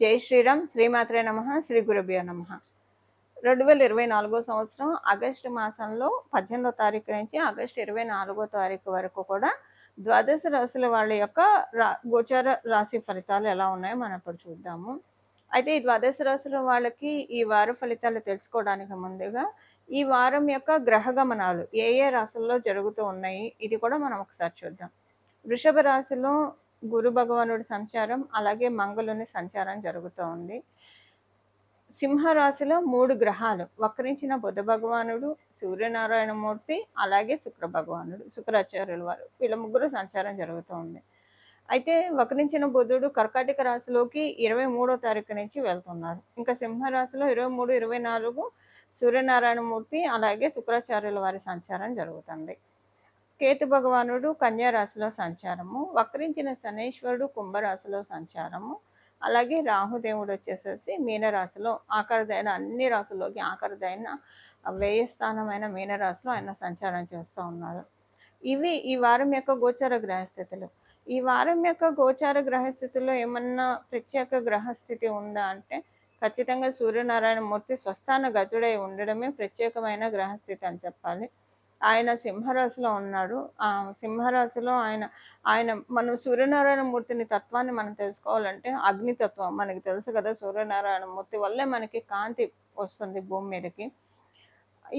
జై శ్రీరామ్. శ్రీమాత్రే నమః. శ్రీ గురుభ్యో నమః. 2024 సంవత్సరం ఆగస్టు మాసంలో 18వ తారీఖు నుంచి ఆగస్టు 24వ తారీఖు వరకు కూడా ద్వాదశ రాశుల వాళ్ళ యొక్క గోచార రాశి ఫలితాలు ఎలా ఉన్నాయో మనం ఇప్పుడు చూద్దాము. అయితే ఈ ద్వాదశ రాశుల వాళ్ళకి ఈ వార ఫలితాలు తెలుసుకోవడానికి ముందుగా ఈ వారం యొక్క గ్రహ గమనాలు ఏ ఏ రాశుల్లో జరుగుతూ ఉన్నాయి ఇది కూడా మనం ఒకసారి చూద్దాం. వృషభ రాశిలో గురు భగవానుడి సంచారం, అలాగే మంగళుని సంచారం జరుగుతూ ఉంది. సింహరాశిలో 3 గ్రహాలు వక్రించిన బుధ భగవానుడు, సూర్యనారాయణమూర్తి, అలాగే శుక్ర భగవానుడు, శుక్రాచార్యుల వారు, వీళ్ళ ముగ్గురు సంచారం జరుగుతూ ఉంది. అయితే వక్రించిన బుధుడు కర్కాటక రాశిలోకి 23వ తారీఖు నుంచి వెళ్తున్నారు. ఇంకా సింహరాశిలో 23, 24 సూర్యనారాయణమూర్తి, అలాగే శుక్రాచార్యుల వారి సంచారం జరుగుతుంది. కేతు భగవానుడు కన్యా రాశిలో సంచారము, వక్రించిన శనేశ్వరుడు కుంభరాశిలో సంచారము, అలాగే రాహుదేవుడు వచ్చేసేసి మీనరాశిలో ఆఖరిదైన అన్ని రాశుల్లోకి ఆఖరిదైన వ్యయ స్థానమైన మీనరాశిలో ఆయన సంచారం చేస్తూ ఉన్నారు. ఇవి ఈ వారం యొక్క గోచార గ్రహస్థితులు. ఈ వారం యొక్క గోచార గ్రహస్థితిలో ఏమన్నా ప్రత్యేక గ్రహస్థితి ఉందా అంటే ఖచ్చితంగా సూర్యనారాయణమూర్తి స్వస్థాన గతుడై ఉండడమే ప్రత్యేకమైన గ్రహస్థితి అని చెప్పాలి. ఆయన సింహరాశిలో ఉన్నాడు. ఆ సింహరాశిలో ఆయన మనం సూర్యనారాయణమూర్తిని తత్వాన్ని మనం తెలుసుకోవాలంటే అగ్నితత్వం మనకి తెలుసు కదా. సూర్యనారాయణమూర్తి వల్లే మనకి కాంతి వస్తుంది భూమి మీదకి.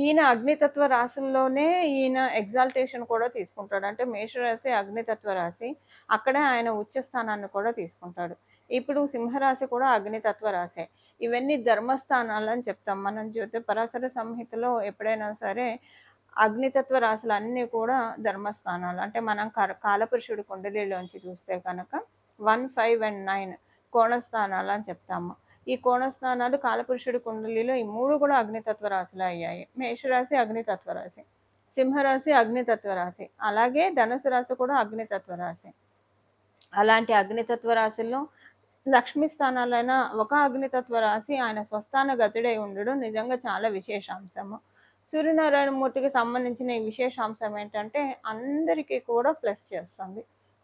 ఈయన అగ్నితత్వ రాశుల్లోనే ఈయన ఎగ్జాల్టేషన్ కూడా తీసుకుంటాడు. అంటే మేషరాశి అగ్నితత్వ రాశి, అక్కడే ఆయన ఉచ్చ స్థానాన్ని కూడా తీసుకుంటాడు. ఇప్పుడు సింహరాశి కూడా అగ్నితత్వ రాశే. ఇవన్నీ ధర్మస్థానాలు అని చెప్తాం మనం. జ్యోతి పరాశర సంహితలో ఎప్పుడైనా సరే అగ్నితత్వ రాశులు అన్నీ కూడా ధర్మస్థానాలు. అంటే మనం కాలపురుషుడి కుండలిలోంచి చూస్తే కనుక 1, 5 and 9 కోణస్థానాలు అని చెప్తాము. ఈ కోణస్థానాలు కాలపురుషుడి కుండలిలో ఈ 3 కూడా అగ్నితత్వ రాశులు అయ్యాయి. మేషరాశి అగ్నితత్వ రాశి, సింహరాశి అగ్నితత్వ రాశి, అలాగే ధనుసు రాశి కూడా అగ్నితత్వ రాశి. అలాంటి అగ్నితత్వ రాశుల్లో లక్ష్మీ స్థానాలైన ఒక అగ్నితత్వ రాశి ఆయన స్వస్థాన గతుడై ఉండడం నిజంగా చాలా విశేషాంశము. సూర్యనారాయణమూర్తికి సంబంధించిన ఈ విశేషాంశం ఏంటంటే అందరికీ కూడా ప్లస్ చేస్తుంది.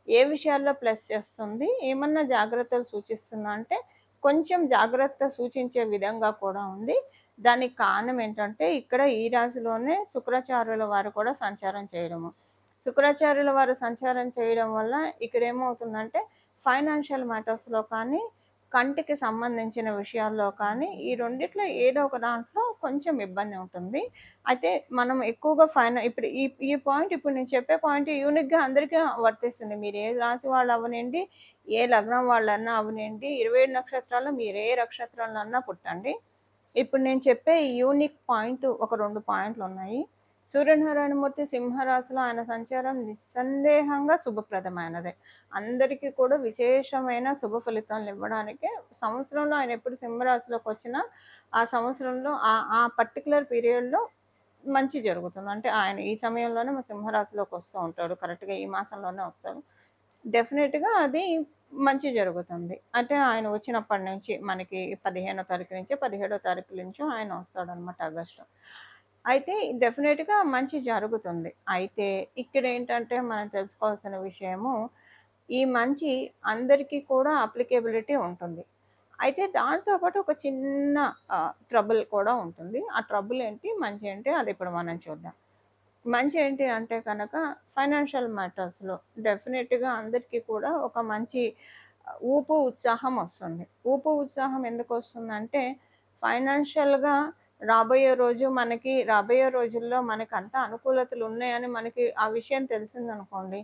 ఏ విషయాల్లో ప్లస్ చేస్తుంది, ఏమన్నా జాగ్రత్తలు సూచిస్తుందా అంటే కొంచెం జాగ్రత్త సూచించే విధంగా కూడా ఉంది. దానికి కారణం ఏంటంటే ఇక్కడ ఈ రాశిలోనే శుక్రాచార్యుల వారు కూడా సంచారం చేయడము. శుక్రాచార్యుల వారు సంచారం చేయడం వల్ల ఇక్కడ ఏమవుతుందంటే ఫైనాన్షియల్ మ్యాటర్స్లో కానీ కంటికి సంబంధించిన విషయాల్లో కానీ ఈ రెండిట్లో ఏదో ఒక దాంట్లో కొంచెం ఇబ్బంది ఉంటుంది. అయితే మనం ఎక్కువగా ఇప్పుడు ఈ పాయింట్, ఇప్పుడు నేను చెప్పే పాయింట్ యూనిక్గా అందరికీ వర్తిస్తుంది. మీరు ఏ రాశి వాళ్ళు అవ్వనండి, ఏ లగ్నం వాళ్ళన్నా అవ్వనండి, 27 నక్షత్రాల్లో మీరు ఏ నక్షత్రాలన్నా పుట్టండి. ఇప్పుడు నేను చెప్పే యూనిక్ పాయింట్ ఒక 2 పాయింట్లు ఉన్నాయి. సూర్యనారాయణమూర్తి సింహరాశిలో ఆయన సంచారం నిస్సందేహంగా శుభప్రదమైనదే. అందరికీ కూడా విశేషమైన శుభ ఫలితాలు ఇవ్వడానికి సంవత్సరంలో ఆయన ఎప్పుడు సింహరాశిలోకి వచ్చినా ఆ సంవత్సరంలో ఆ పర్టికులర్ పీరియడ్లో మంచి జరుగుతుంది. అంటే ఆయన ఈ సమయంలోనే మా సింహరాశిలోకి వస్తూ ఉంటాడు, కరెక్ట్గా ఈ మాసంలోనే వస్తాడు. డెఫినెట్గా అది మంచి జరుగుతుంది. అంటే ఆయన వచ్చినప్పటి నుంచి మనకి 15వ తారీఖు నుంచి 17వ తారీఖు నుంచి ఆయన వస్తాడు అనమాట, ఆగస్టు. అయితే డెఫినెట్గా మంచి జరుగుతుంది. అయితే ఇక్కడ ఏంటంటే మనం తెలుసుకోవాల్సిన విషయము, ఈ మంచి అందరికీ కూడా అప్లికేబిలిటీ ఉంటుంది. అయితే దాంతోపాటు ఒక చిన్న ట్రబుల్ కూడా ఉంటుంది. ఆ ట్రబుల్ ఏంటి, మంచి ఏంటి, అది ఇప్పుడు మనం చూద్దాం. మంచి ఏంటి అంటే కనుక ఫైనాన్షియల్ మ్యాటర్స్లో డెఫినెట్గా అందరికీ కూడా ఒక మంచి ఊపు ఉత్సాహం వస్తుంది. ఊపు ఉత్సాహం ఎందుకు వస్తుందంటే ఫైనాన్షియల్గా రాబోయే రోజుల్లో మనకి అంత అనుకూలతలు ఉన్నాయని మనకి ఆ విషయం తెలిసిందనుకోండి,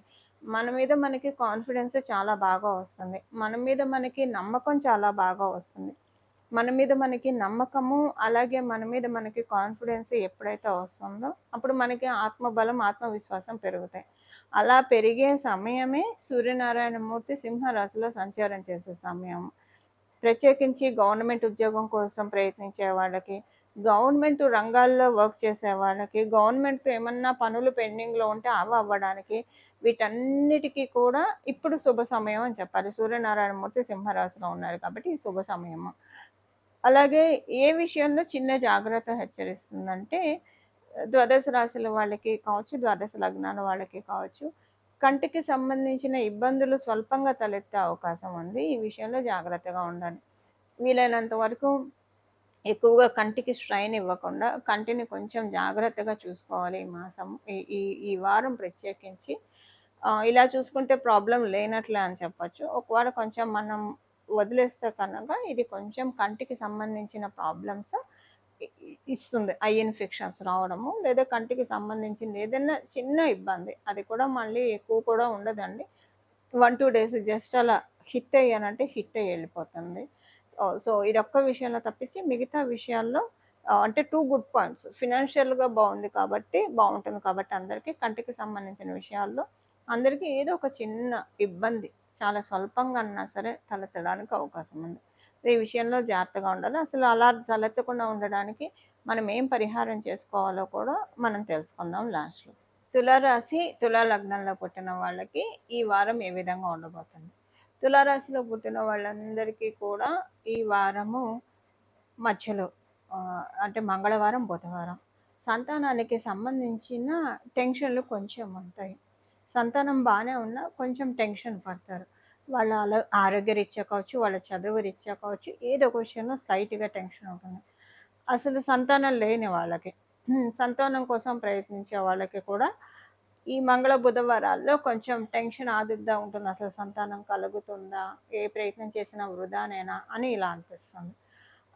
మన మీద మనకి కాన్ఫిడెన్స్ చాలా బాగా వస్తుంది. మన మీద మనకి నమ్మకం చాలా బాగా వస్తుంది. మన మీద మనకి నమ్మకము, అలాగే మన మీద మనకి కాన్ఫిడెన్స్ ఎప్పుడైతే వస్తుందో అప్పుడు మనకి ఆత్మబలం, ఆత్మవిశ్వాసం పెరుగుతాయి. అలా పెరిగే సమయమే సూర్యనారాయణమూర్తి సింహరాశిలో సంచారం చేసే సమయం. ప్రత్యేకించి గవర్నమెంట్ ఉద్యోగం కోసం ప్రయత్నించే వాళ్ళకి, గవర్నమెంట్ రంగాల్లో వర్క్ చేసే వాళ్ళకి, గవర్నమెంట్తో ఏమన్నా పనులు పెండింగ్లో ఉంటే అవి అవ్వడానికి, వీటన్నిటికీ కూడా ఇప్పుడు శుభ సమయం అని చెప్పాలి. సూర్యనారాయణమూర్తి సింహరాశిలో ఉన్నారు కాబట్టి ఈ శుభ సమయము. అలాగే ఏ విషయంలో చిన్న జాగ్రత్త హెచ్చరిస్తుందంటే ద్వాదశ రాశుల వాళ్ళకి కావచ్చు, ద్వాదశ లగ్నాల వాళ్ళకి కావచ్చు, కంటికి సంబంధించిన ఇబ్బందులు స్వల్పంగా తలెత్తే అవకాశం ఉంది. ఈ విషయంలో జాగ్రత్తగా ఉండాలి. వీలైనంత వరకు ఎక్కువగా కంటికి స్ట్రెయిన్ ఇవ్వకుండా కంటిని కొంచెం జాగ్రత్తగా చూసుకోవాలి ఈ మాసం. ఈ ఈ ఈ వారం ప్రత్యేకించి. ఇలా చూసుకుంటే ప్రాబ్లమ్ లేనట్లే అని చెప్పొచ్చు. ఒకవేళ కొంచెం మనం వదిలేస్తే కనుక ఇది కొంచెం కంటికి సంబంధించిన ప్రాబ్లమ్స్ ఇస్తుంది. ఐ ఇన్ఫెక్షన్స్ రావడము, లేదా కంటికి సంబంధించింది ఏదైనా చిన్న ఇబ్బంది. అది కూడా మళ్ళీ ఎక్కువ కూడా ఉండదండి. 1, 2 డేస్ జస్ట్ అలా హిట్ అయ్యానంటే హిట్ అయ్యి వెళ్ళిపోతుంది. సో ఇదొక్క విషయంలో తప్పించి మిగతా విషయాల్లో అంటే 2 గుడ్ పాయింట్స్. ఫినాన్షియల్‌గా బావుంది కాబట్టి బావుంటుంది కాబట్టి అందరికీ కంటికి సంబంధించిన విషయాల్లో అందరికీ ఏదో ఒక చిన్న ఇబ్బంది చాలా స్వల్పంగా అన్నా సరే తలెత్తడానికి అవకాశం ఉంది. ఈ విషయంలో జాగ్రత్తగా ఉండాలి. అసలు అలా తలెత్తకుండా ఉండడానికి మనం ఏం పరిహారం చేసుకోవాలో కూడా మనం తెలుసుకుందాం లాస్ట్‌లో. తులారాశి, తులా లగ్నంలో పుట్టిన వాళ్ళకి ఈ వారం ఏ విధంగా ఉండబోతుంది? తులారాశిలో పుట్టిన వాళ్ళందరికీ కూడా ఈ వారము మధ్యలో అంటే మంగళవారం, బుధవారం సంతానానికి సంబంధించిన టెన్షన్‌లు కొంచెం ఉంటాయి. సంతానం బానే ఉన్నా కొంచెం టెన్షన్ పడతారు. వాళ్ళ ఆరోగ్యరీత్యా కావచ్చు, వాళ్ళ చదువు రీత్యా కావచ్చు, ఏదో ఒక విషయంలో స్లైట్‌గా టెన్షన్ ఉంటుంది. అసలు సంతానం లేని వాళ్ళకి, సంతానం కోసం ప్రయత్నించే వాళ్ళకి కూడా ఈ మంగళ, బుధవారాల్లో కొంచెం టెన్షన్ ఆదుర్దా ఉంటుంది. అసలు సంతానం కలుగుతుందా? ఏ ప్రయత్నం చేసినా వృధానేనా అని ఇలా అనిపిస్తుంది.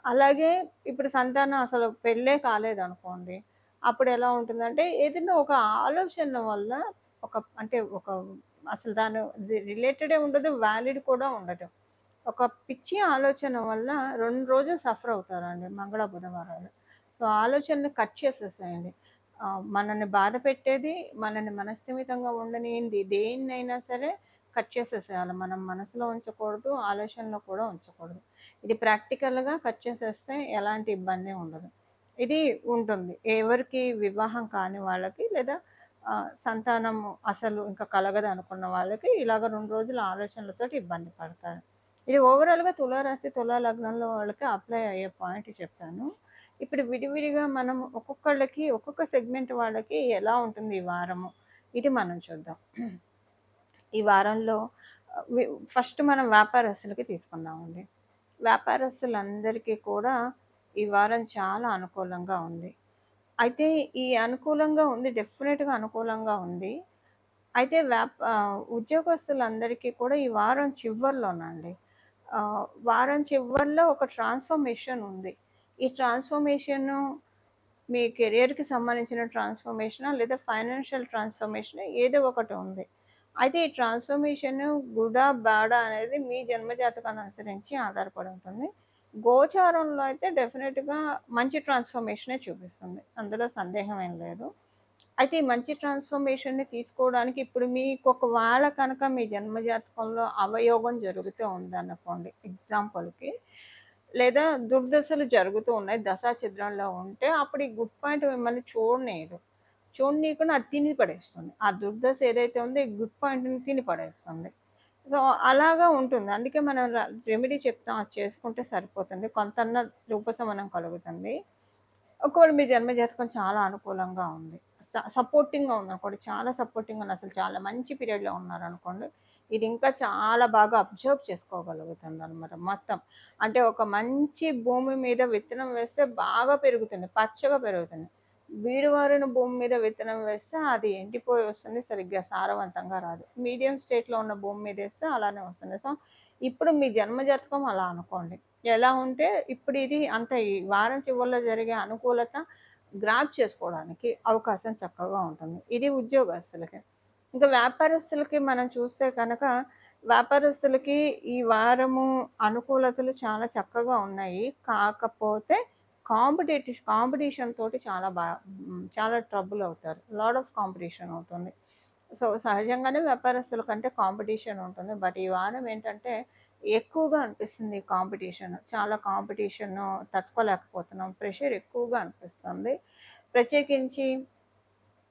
అలాగే ఇప్పుడు సంతానం అసలు పెళ్ళే కాలేదనుకోండి. అప్పుడు ఎలా ఉంటుందంటే ఏదైనా ఒక ఆలోచన వల్ల ఒక అసలు దాని రిలేటెడే ఉండదు. వాలిడ్ కూడా ఉండదు. ఒక పిచ్చి ఆలోచన వల్ల 2 రోజులు సఫర్ అవుతారండి మంగళ, బుధవారాలు. సో, ఆలోచనని కట్ చేసేసేయండి. మనల్ని బాధ పెట్టేది, మనల్ని మనస్థిమితంగా ఉండనియంది దేన్నైనా సరే కట్ చేసేసేయాలి. మనం మనసులో ఉంచకూడదు, ఆలోచనలో కూడా ఉంచకూడదు. ఇది ప్రాక్టికల్‌గా కట్ చేసేస్తే ఎలాంటి ఇబ్బంది ఉండదు. ఇది ఉంటుంది. ఎవరికి వివాహం కాని వాళ్ళకి లేదా సంతానం అసలు ఇంకా కలగదనుకున్న వాళ్ళకి ఇలాగ 2 రోజుల ఆలోచనలతోటి ఇబ్బంది పడతారు. ఇది ఓవరాల్‌గా తులారాశి, తులా లగ్నంలో వాళ్ళకి అప్లై అయ్యే పాయింట్ చెప్పాను. ఇప్పుడు విడివిడిగా మనం ఒక్కొక్కళ్ళకి, ఒక్కొక్క సెగ్మెంట్ వాళ్ళకి ఎలా ఉంటుంది ఈ వారము, ఇది మనం చూద్దాం. ఈ వారంలో ఫస్ట్ మనం వ్యాపారస్తులకి తీసుకుందామండి. వ్యాపారస్తులందరికీ కూడా ఈ వారం చాలా అనుకూలంగా ఉంది. అయితే ఈ అనుకూలంగా ఉంది. డెఫినిట్‌గా అనుకూలంగా ఉంది. అయితే ఉద్యోగస్తులందరికీ కూడా ఈ వారం చివర్లోనండి. వారం చివర్లో ఒక ట్రాన్స్‌ఫర్మేషన్ ఉంది. ఈ ట్రాన్స్‌ఫర్మేషను మీ కెరియర్‌కి సంబంధించిన ట్రాన్స్‌ఫర్మేషనా లేదా ఫైనాన్షియల్ ట్రాన్స్‌ఫర్మేషనా ఏదో ఒకటి ఉంది. అయితే ఈ ట్రాన్స్‌ఫర్మేషన్ గుడా, బ్యాడా అనేది మీ జన్మజాతకాన్ని అనుసరించి ఆధారపడి ఉంటుంది. గోచారంలో అయితే డెఫినిట్‌గా మంచి ట్రాన్స్‌ఫర్మేషనే చూపిస్తుంది. అందులో సందేహం ఏం లేదు. అయితే ఈ మంచి ట్రాన్స్‌ఫర్మేషన్‌ని తీసుకోవడానికి ఇప్పుడు ఒకవేళ కనుక మీ జన్మజాతకంలో అవయోగం జరుగుతూ ఉందనుకోండి ఎగ్జాంపుల్‌కి, లేదా దుర్దశలు జరుగుతూ ఉన్నాయి దశాఛిద్రంలో ఉంటే అప్పుడు ఈ గుడ్ పాయింట్ మిమ్మల్ని చూడనీయదు. చూడనీయకుండా అది తిని పడేస్తుంది. ఆ దుర్దశ ఏదైతే ఉందో ఈ గుడ్ పాయింట్‌ని తిని పడేస్తుంది. సో, అలాగా ఉంటుంది. అందుకే మనం రెమెడీ చెప్తాం. అది చేసుకుంటే సరిపోతుంది. కొంతన్నా ఉపశమనం కలుగుతుంది. ఒకవేళ మీ జన్మజాతకం చాలా అనుకూలంగా ఉంది. సపోర్టింగ్‌గా ఉందనుకోండి. చాలా సపోర్టింగ్‌గా ఉంది. అసలు చాలా మంచి పీరియడ్‌లో ఉన్నారనుకోండి. ఇది ఇంకా చాలా బాగా అబ్జర్వ్ చేసుకోగలుగుతుందనమాట మొత్తం. అంటే ఒక మంచి భూమి మీద విత్తనం వేస్తే బాగా పెరుగుతుంది. పచ్చగా పెరుగుతుంది. బీడువారిన భూమి మీద విత్తనం వేస్తే అది ఎండిపోయి వస్తుంది. సరిగ్గా సారవంతంగా రాదు. మీడియం స్టేట్‌లో ఉన్న భూమి మీద ఏస్తే అలానే వస్తుంది. సో, ఇప్పుడు మీ జన్మజాతకం అలా అనుకోండి. ఎలా ఉంటే ఇప్పుడు ఇది అంత ఈ వారం చివరిలో జరిగే అనుకూలత గ్రాప్ చేసుకోవడానికి అవకాశం చక్కగా ఉంటుంది. ఇది ఉద్యోగస్తులకి. ఇంకా వ్యాపారస్తులకి మనం చూస్తే కనుక వ్యాపారస్తులకి ఈ వారము అనుకూలతలు చాలా చక్కగా ఉన్నాయి. కాకపోతే కాంపిటీషన్ తోటి చాలా ట్రబుల్ అవుతారు. లాట్ ఆఫ్ కాంపిటీషన్ అవుతుంది. సో, సహజంగానే వ్యాపారస్తుల కంటే కాంపిటీషన్ ఉంటుంది. బట్ ఈ వారం ఏంటంటే ఎక్కువగా అనిపిస్తుంది ఈ కాంపిటీషన్. చాలా కాంపిటీషను తట్టుకోలేకపోతున్నాం. ప్రెషర్ ఎక్కువగా అనిపిస్తుంది. ప్రత్యేకించి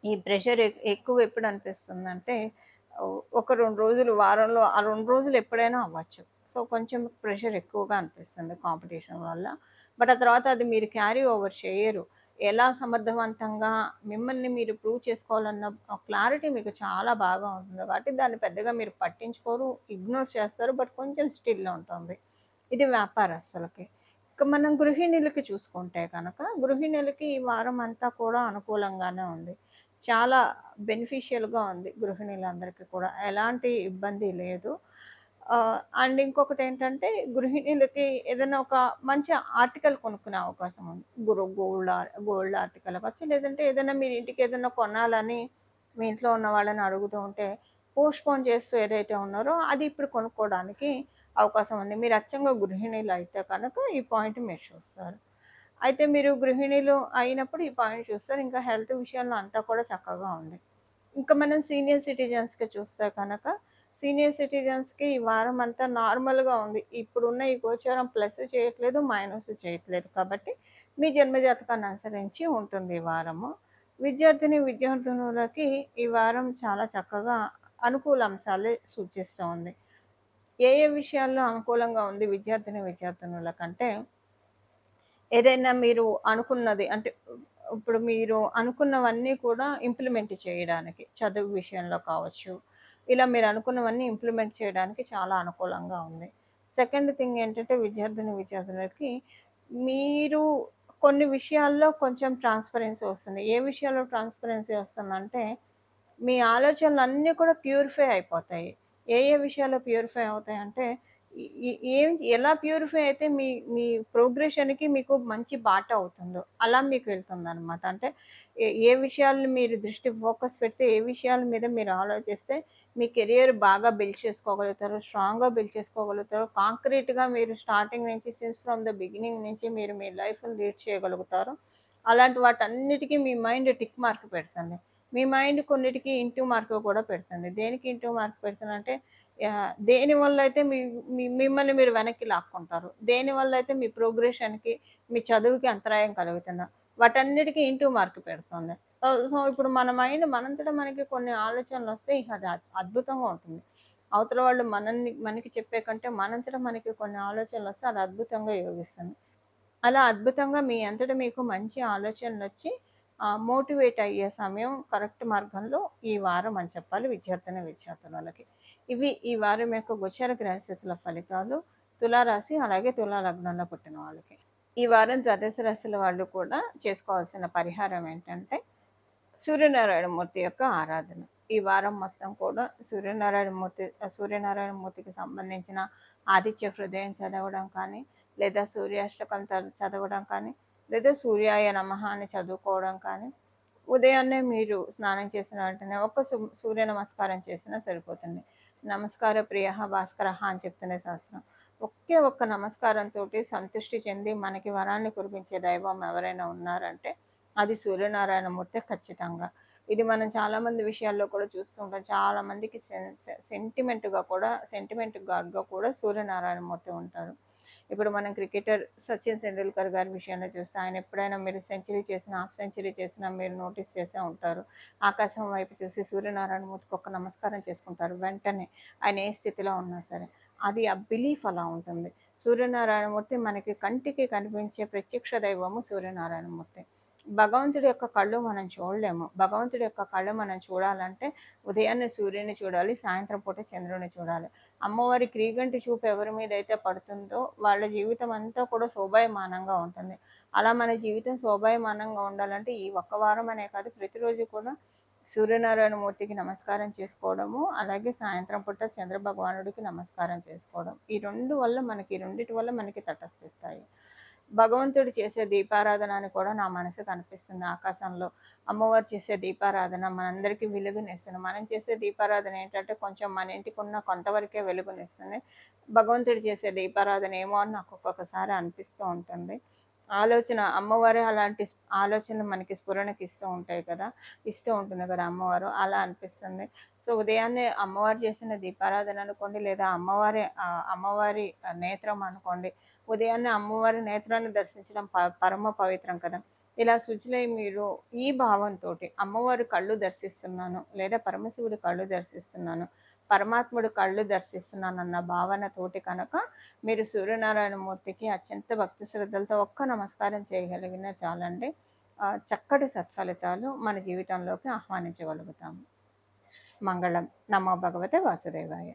ఈ ప్రెషర్ ఎక్కువ ఎప్పుడు అనిపిస్తుందంటే ఒక 2 రోజులు వారంలో ఆ 2 రోజులు ఎప్పుడైనా అవ్వచ్చు. సో, కొంచెం ప్రెషర్ ఎక్కువగా అనిపిస్తుంది కాంపిటీషన్ వల్ల. బట్ ఆ తర్వాత అది మీరు క్యారీ ఓవర్ చేయరు. ఎలా సమర్థవంతంగా మిమ్మల్ని మీరు ప్రూవ్ చేసుకోవాలన్న క్లారిటీ మీకు చాలా బాగా ఉంటుంది. కాబట్టి దాన్ని పెద్దగా మీరు పట్టించుకోరు, ఇగ్నోర్ చేస్తారు. బట్ కొంచెం స్టిల్ ఉంటుంది. ఇది వ్యాపారస్తులకి. ఇక మనం గృహిణులకి చూసుకుంటే కనుక, గృహిణులకి ఈ వారం అంతా కూడా అనుకూలంగానే ఉంది. చాలా బెనిఫిషియల్‌గా ఉంది గృహిణులందరికీ కూడా. ఎలాంటి ఇబ్బంది లేదు. అండ్ ఇంకొకటేంటంటే గృహిణులకి ఏదైనా ఒక మంచి ఆర్టికల్ కొనుక్కునే అవకాశం ఉంది. గోల్డ్ ఆర్టికల్ అవ్వచ్చు, లేదంటే ఏదైనా మీరు ఇంటికి ఏదైనా కొనాలని మీ ఇంట్లో ఉన్న వాళ్ళని అడుగుతూ ఉంటే, పోస్ట్‌పోన్ చేస్తూ ఏదైతే ఉన్నారో అది ఇప్పుడు కొనుక్కోవడానికి అవకాశం ఉంది. మీరు అచ్చంగా గృహిణులైతే కనుక ఈ పాయింట్ మీరు చూస్తారు. అయితే మీరు గృహిణులు అయినప్పుడు ఈ పాయింట్ చూస్తారు. ఇంకా హెల్త్ విషయంలో అంతా కూడా చక్కగా ఉంది. ఇంకా మనం సీనియర్ సిటిజన్స్‌కి చూస్తే కనుక, సీనియర్ సిటిజన్స్‌కి ఈ వారం అంతా నార్మల్‌గా ఉంది. ఇప్పుడున్న ఈ గోచారం ప్లస్ చేయట్లేదు, మైనస్ చేయట్లేదు. కాబట్టి మీ జన్మజాతకాన్ని అనుసరించి ఉంటుంది ఈ వారము. విద్యార్థినులకి ఈ వారం చాలా చక్కగా అనుకూల అంశాలే సూచిస్తూ ఉంది. ఏ ఏ విషయాల్లో అనుకూలంగా ఉంది విద్యార్థినులకంటే, ఏదైనా మీరు అనుకున్నది అంటే ఇప్పుడు మీరు అనుకున్నవన్నీ కూడా ఇంప్లిమెంట్ చేయడానికి, చదువు విషయంలో కావచ్చు, ఇలా మీరు అనుకున్నవన్నీ ఇంప్లిమెంట్ చేయడానికి చాలా అనుకూలంగా ఉంది. సెకండ్ థింగ్ ఏంటంటే విద్యార్థులకి మీరు కొన్ని విషయాల్లో కొంచెం ట్రాన్స్‌పరెన్సీ వస్తుంది. ఏ విషయాల్లో ట్రాన్స్‌పరెన్సీ వస్తుందంటే, మీ ఆలోచనలన్నీ కూడా ప్యూరిఫై అయిపోతాయి. ఏ ఏ విషయాల్లో ప్యూరిఫై అవుతాయంటే, ఈ ఈ ఏం ఎలా ప్యూరిఫై అయితే మీ మీ ప్రోగ్రెషన్‌కి మీకు మంచి బాట అవుతుందో, అలా మీకు వెళ్తుందనమాట. అంటే ఏ విషయాలను మీరు దృష్టి ఫోకస్ పెడితే, ఏ విషయాల మీద మీరు ఆలోచిస్తే, మీ కెరియర్ బాగా బిల్డ్ చేసుకోగలుగుతారు, స్ట్రాంగ్‌గా బిల్డ్ చేసుకోగలుగుతారు. కాంక్రీట్‌గా మీరు స్టార్టింగ్ నుంచి ఫ్రమ్ ద బిగినింగ్ నుంచి మీరు మీ లైఫ్‌ని లీడ్ చేయగలుగుతారు. అలాంటి వాటన్నిటికి మీ మైండ్ టిక్ మార్క్ పెడుతుంది. మీ మైండ్ కొన్నిటికి ఇంటూ మార్క్ కూడా పెడుతుంది. దేనికి ఇంటూ మార్క్ పెడుతుందంటే, దేనివల్లైతే మీ మీ మిమ్మల్ని మీరు వెనక్కి లాక్కుంటారు. దేనివల్లైతే మీ ప్రోగ్రెషన్‌కి, మీ చదువుకి అంతరాయం కలుగుతుందో, వాటన్నిటికి ఇంటూ మార్క్ పెడుతుంది. సో, ఇప్పుడు మన మైండ్ మనంతట మనకి కొన్ని ఆలోచనలొస్తే ఇక అది అద్భుతంగా ఉంటుంది. అవతల వాళ్ళు మనకి చెప్పే కంటే మనంతట మనకి కొన్ని ఆలోచనలొస్తే అది అద్భుతంగా యోగిస్తుంది. అలా అద్భుతంగా మీ అంతట మీకు మంచి ఆలోచనలొచ్చి మోటివేట్ అయ్యే సమయం కరెక్ట్ మార్గంలో ఈ వారం అని చెప్పాలి విద్యార్థినులకి. ఇవి ఈ వారం యొక్క గోచార గ్రహస్థితుల ఫలితాలు తులారాశి, అలాగే తులా లగ్నంలో పుట్టిన వాళ్ళకి. ఈ వారం ద్వాదశ రాశుల వాళ్ళు కూడా చేసుకోవాల్సిన పరిహారం ఏంటంటే, సూర్యనారాయణమూర్తి యొక్క ఆరాధన. ఈ వారం మొత్తం కూడా సూర్యనారాయణమూర్తికి సంబంధించిన ఆదిత్య హృదయం చదవడం కానీ, లేదా సూర్యాష్టకం చదవడం కానీ, లేదా సూర్యాయ నమః అని చదువుకోవడం కానీ, ఉదయాన్నే మీరు స్నానం చేసిన వెంటనే ఒక్క సూర్య నమస్కారం చేసినా సరిపోతుంది. నమస్కార ప్రియః భాస్కరః అని చెప్తుంది శాస్త్రం. ఒకే ఒక్క నమస్కారంతోటి సంతుష్టి చెంది మనకి వరాన్ని కురిపించే దైవం ఎవరైనా ఉన్నారంటే అది సూర్యనారాయణమూర్తే ఖచ్చితంగా. ఇది మనం చాలామంది విషయాల్లో కూడా చూస్తూ ఉంటాం. చాలామందికి సెంటిమెంట్ గాడ్‌గా కూడా సూర్యనారాయణమూర్తి ఉంటారు. ఇప్పుడు మనం క్రికెటర్ సచిన్ టెండూల్కర్ గారి విషయంలో చూస్తే ఆయన ఎప్పుడైనా మీరు సెంచరీ చేసినా, హాఫ్ సెంచరీ చేసినా మీరు నోటీస్ చేసే ఉంటారు. ఆకాశం వైపు చూసి సూర్యనారాయణమూర్తికి ఒక నమస్కారం చేసుకుంటారు వెంటనే. ఆయన ఏ స్థితిలో ఉన్నా సరే. అది ఆ బిలీఫ్ అలా ఉంటుంది. సూర్యనారాయణమూర్తి మనకి కంటికి కనిపించే ప్రత్యక్ష దైవము సూర్యనారాయణమూర్తి. భగవంతుడి యొక్క కళ్ళు మనం చూడలేము. భగవంతుడి యొక్క కళ్ళు మనం చూడాలంటే ఉదయాన్నే సూర్యుడిని చూడాలి, సాయంత్రం పూట చంద్రుడిని చూడాలి. అమ్మవారి క్రీగంటి చూపు ఎవరి మీద అయితే పడుతుందో వాళ్ళ జీవితం అంతా కూడా శోభాయమానంగా ఉంటుంది. అలా మన జీవితం శోభాయమానంగా ఉండాలంటే ఈ ఒక్క వారం అనే కాదు, ప్రతిరోజు కూడా సూర్యనారాయణమూర్తికి నమస్కారం చేసుకోవడము, అలాగే సాయంత్రం పూట చంద్రభగవానుడికి నమస్కారం చేసుకోవడం. ఈ రెండిటి వల్ల మనకి తటస్థిస్తాయి. భగవంతుడు చేసే దీపారాధన అని కూడా నా మనసుకు అనిపిస్తుంది. ఆకాశంలో అమ్మవారు చేసే దీపారాధన మనందరికీ వెలుగునిస్తుంది. మనం చేసే దీపారాధన ఏంటంటే కొంచెం మన ఇంటికి ఉన్న కొంతవరకే వెలుగునిస్తుంది. భగవంతుడు చేసే దీపారాధన ఏమో అని నాకు ఒక్కొక్కసారి అనిపిస్తూ ఉంటుంది. అమ్మవారే అలాంటి ఆలోచనలు మనకి స్ఫురణకి ఇస్తూ ఉంటుంది కదా అమ్మవారు. అలా అనిపిస్తుంది. సో, ఉదయాన్నే అమ్మవారు చేసిన దీపారాధన అనుకోండి, లేదా అమ్మవారి నేత్రం అనుకోండి. ఉదయాన్నే అమ్మవారి నేత్రాన్ని దర్శించడం పరమ పవిత్రం కదా! ఇలా శుచిలై మీరు ఈ భావంతోటి అమ్మవారి కళ్ళు దర్శిస్తున్నాను, లేదా పరమశివుడి కళ్ళు దర్శిస్తున్నాను, పరమాత్ముడి కళ్ళు దర్శిస్తున్నానన్న భావనతోటి కనుక మీరు సూర్యనారాయణమూర్తికి అత్యంత భక్తి శ్రద్ధలతో ఒక్క నమస్కారం చేయగలిగినా చాలండి. చక్కటి సత్ఫలితాలు మన జీవితంలోకి ఆహ్వానించగలుగుతాము. మంగళం. నమో భగవతే వాసుదేవాయ.